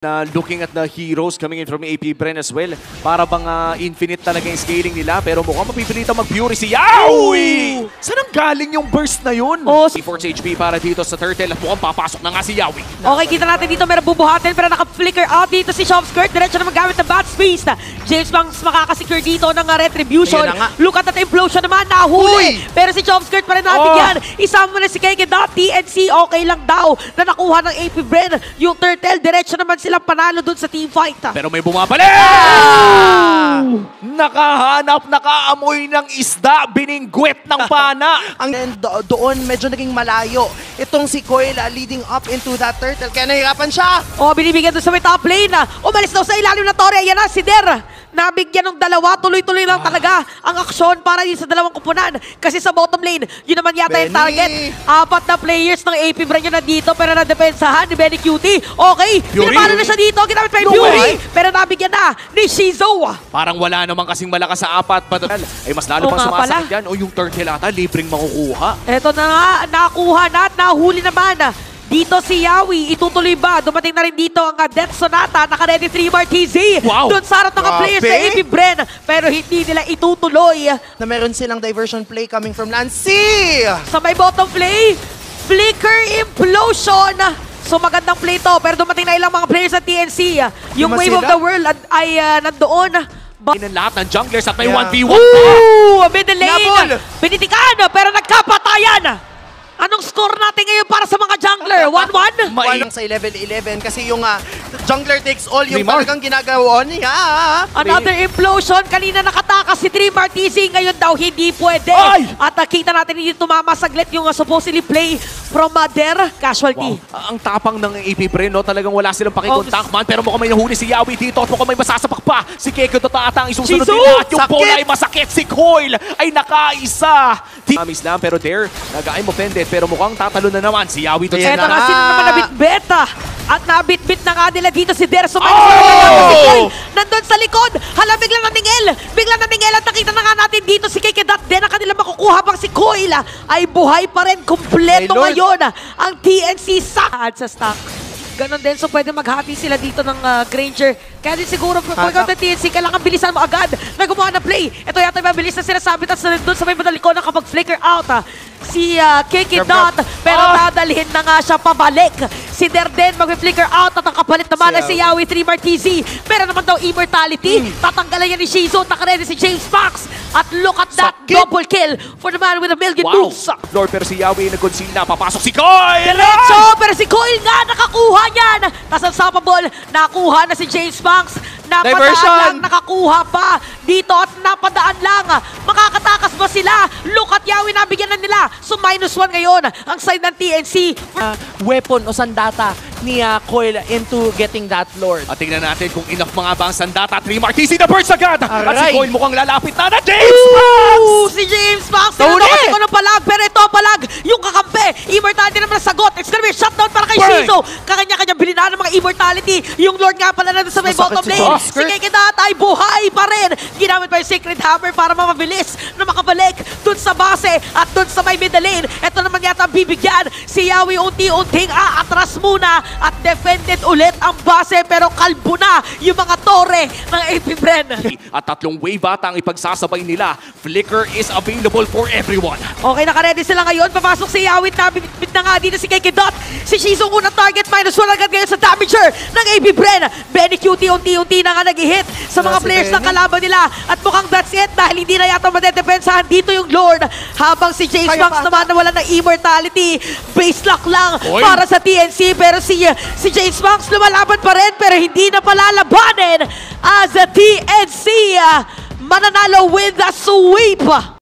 na looking at the heroes coming in from AP Bren as well. Para bang infinite talaga yung scaling nila, pero mukhang mapipilitan mag-Fury si Yawi! Saan ang galing yung burst na yun? Force HP para dito sa Turtle at mukhang papasok na nga si Yawi. Okay, kita natin dito meron bubuhatin pero naka-flicker out dito si Shopskirt. Diretso na magamit ng Bat Space. James Banks makakasecure dito ng Retribution. Look at that implosion naman, nahuli. Pero si Shopskirt pa rin natin yan. Isama na si KK.TNC, okay lang daw na nakuha ng AP Bren. Yung Turtle, diretso naman silang panalo dun sa team fight. Pero may bumabalik! Nakahanap, nakaamoy ng isda, biningwet ng pana. And doon medyo naging malayo itong si Coil leading up into that Turtle. Kaya nahirapan siya. Binibigyan doon sa may top lane. Umalis daw sa ilalim na Torre. Ayan na, si Der. Nabigyan ng dalawa. Tuloy-tuloy lang talaga ang aksyon para din sa dalawang kupunan. Kasi sa bottom lane, yun naman yata yung target. 4 na players ng AP Bren yun nandito pero nadepensahan ni Benny Cutie. Okay, pinapalo na siya dito. Ginamit pa yung Fury. Pero nabigyan na ni Shizo. Parang wala naman kasing malakas sa 4. Ay mas lalo pang sumasakit yan. O yung Turtle ata, libreng makukuha. Eto na nga, nakuha na at nahuli naman. Dito si Yawi, itutuloy ba? Dumating na rin dito ang Death Sonata, naka-ready 3-bar TZ. Doon sa harap ng players sa AP Bren, pero hindi nila itutuloy. Na meron silang diversion play coming from Lancy. Sa may bottom play, Flicker Implosion. So magandang play to, pero dumating na ilang mga players sa TNC. Yung Wave of the World ay nandoon. Ng lahat ng junglers at may 1v1 middle lane. Binitikan, pero nagkapatayan. Anong score natin ngayon para sa mga jungler? 1-1? Mainang sa level 11 kasi yung jungler takes all yung talagang ginagawa niya. Another implosion. Kanina nakatakas si 3-bar TZ. Ngayon daw hindi pwede. At nakita natin hindi tumama saglit yung supposedly play from Der. Casualty. Ang tapang ng AP Bren, no? Talagang wala silang pakikontak man. Pero mukhang may nahuli si Yawi dito at mukhang may masasapak pa. Si Keke Dota ang isusunod nila. At yung bola ay masakit. Si Coil ay nakaisa. Amis lang pero Der, nag-aim offended. Pero mukhang tatalo na naman si Yawi. Eto na sino naman nabit-bet. At nabit-bit na nga nila dito si Der. So, si Coil nandun sa likod. Hala, biglang naningil. Biglang naningil at nakita na nga natin dito si Keke.Den na kanila makukuha pang si Coil ay buhay pa rin. Kompleto ngayon ang TNC sa stock. Ganon din, so pwede maghati sila dito ng Granger. Kaya din siguro, pag ng TNC, kailangan bilisan mo agad na gumawa ng play. Ito yata yung mabilis na sinasabi, tapos doon sa may madaliko na kapag flicker out si Keke Dot, pero dadalhin na nga siya pabalik. Si Derden mag-flicker out at ang kapalit naman ay si Yawi 3-bar TZ. Pero naman daw immortality, tatanggalan yan ni Shizo, nakaredy si James Fox. At look at that double kill for the man with a million moves. Lord, pero si Yawi nag-conceal na, papasok si Coil! Diretso, pero si Coil nga nakakuha yan. Tapos unstoppable, nakuha na si James Banks. Napadaan lang, nakakuha pa dito at napadaan lang. Makakatakas ba sila? Look at Yawi, nabigyan na nila. So -1 ngayon ang side ng TNC. Weapon o sandata ni Coil into getting that Lord. At tingnan natin kung enough mga bang sandata. 3-bar TZ na burst agad! At si Coil mukhang lalapit na James Banks! Si James Banks! Tinanong ko ng palag, pero ito palag yung kakampi. Immortality naman sagot. Exclamation shutdown para kay Shizo. Kakanya-kanya bilinaan ng mga immortality. Yung Lord nga pala na sa may bottom lane. Si Keke.Den ay buhay pa rin. Ginamit pa yung Sacred Hammer para mamabilis na makabalik dun sa base at dun sa may middle lane. Ito naman yata ang bibigyan. Si Yawi unti-unting atras muna at defended ulit ang base pero kalbo na yung mga torre ng AP Bren. At 3 wave ata ang ipagsasabay nila. Flicker is available for everyone. Okay, naka-ready sila ngayon. Papasok si Yawi. Nabibit na nga dito si Keke Dot. Si Shizo unang target. -1 agad ngayon sa damager ng AP Bren. Benny Cutie unti-unti na nga nag-hit sa mga players na kalaban nila. At mukhang that's it dahil hindi na yata madedepensahan dito yung Lord. Habang si James Banks naman na wala ng immortality. Base lock lang para sa TNC. Pero si James Banks lumalaban pa rin pero hindi na palalabanin as a TNC mananalo with a sweep.